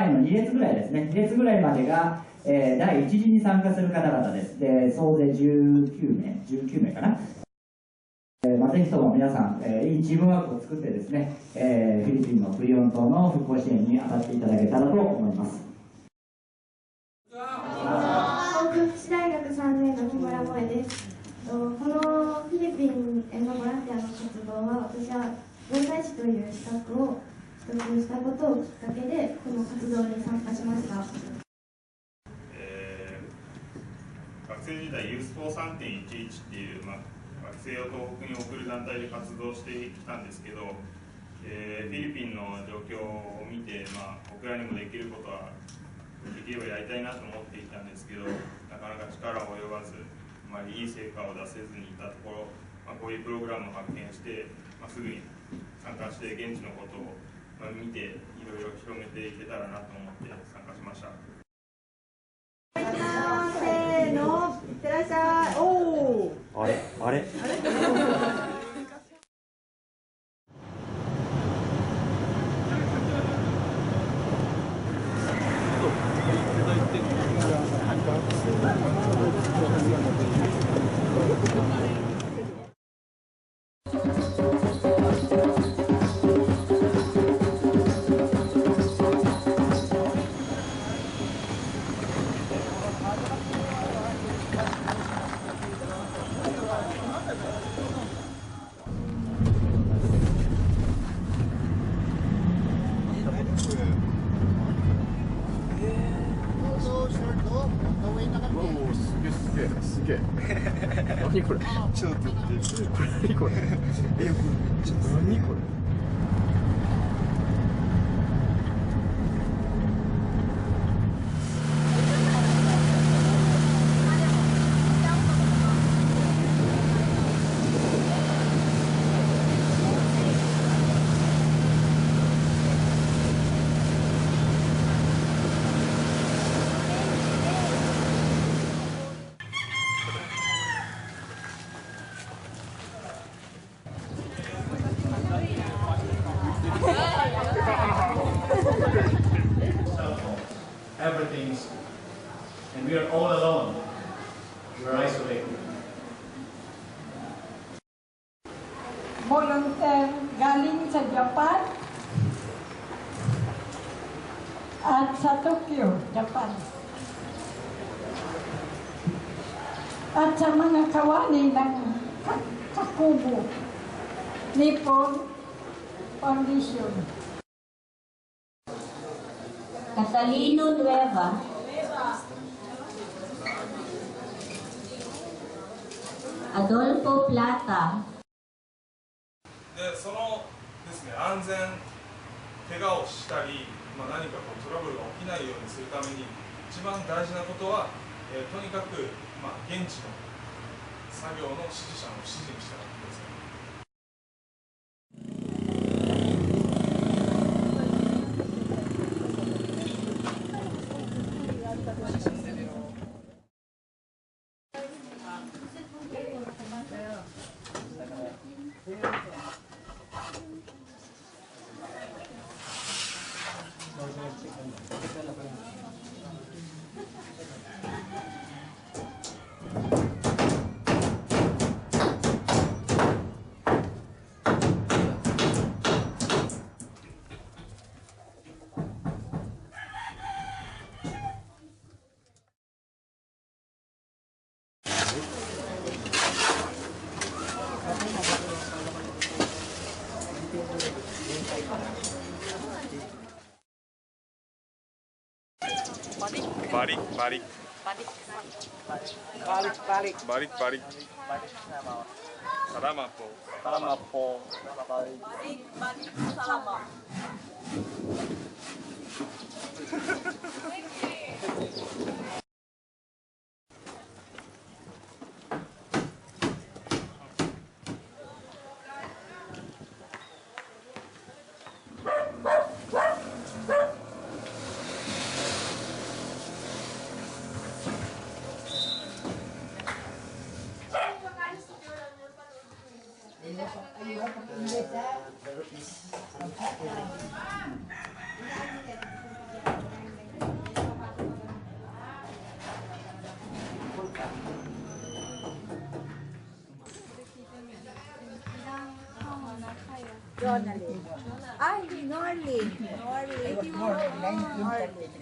前の2列ぐらいですね、2列ぐらいまでが、第1次に参加する方々です。で、総勢19名かな。ぜひとも皆さん、いいチームワークを作ってですね、フィリピンのフリオン島の復興支援に当たっていただけたらと思います。航空福祉大学3年の木村萌です。このフィリピンへのボランティアの活動は、私は防災士という資格を取得したことをきっかけでこの活動に参加しました。学生時代ユース4 3.11 っていう、学生を東北に送る団体で活動してきたんですけど、フィリピンの状況を見て、僕らにもできることはできればやりたいなと思っていたんですけど、なかなか力を及ばず、あまりいい成果を出せずにいたところ、こういうプログラムを発見して、すぐに参加して現地のことを見ていろいろ広めていけたらなと思って参加しました。せーの、いってらっしゃい。おー。あれあれすげえ何これちょっと待ってこれ何これこれ何これEverything's, and we are all alone. We are isolated. Volunteer galing sa Japan at sa Tokyo, Japan. At sa mga kawani ng Kakubo, Nippon Foundation. Catalino Nueva, Adolfo Plata。で、そのですね、安全、怪我をしたり、何かトラブルが起きないようにするために、一番大事なことは、とにかく、現地の作業の指示者の指示に従ってください。Balik. Salama po. Balik. Salama. Jonalyn. Ay, Norlin. Norlin. Norlin.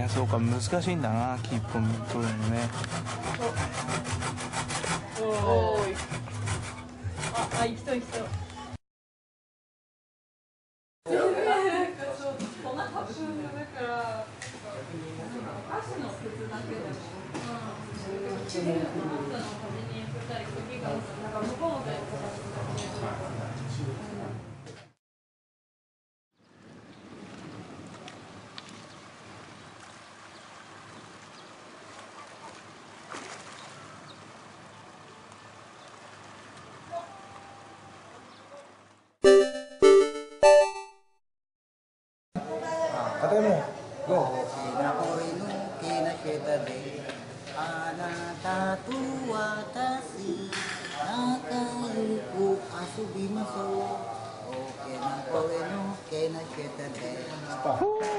そうか、難しいんだな、キーポン取るのね。あ、行きそう行きそう。Katanya mo, go. Stop.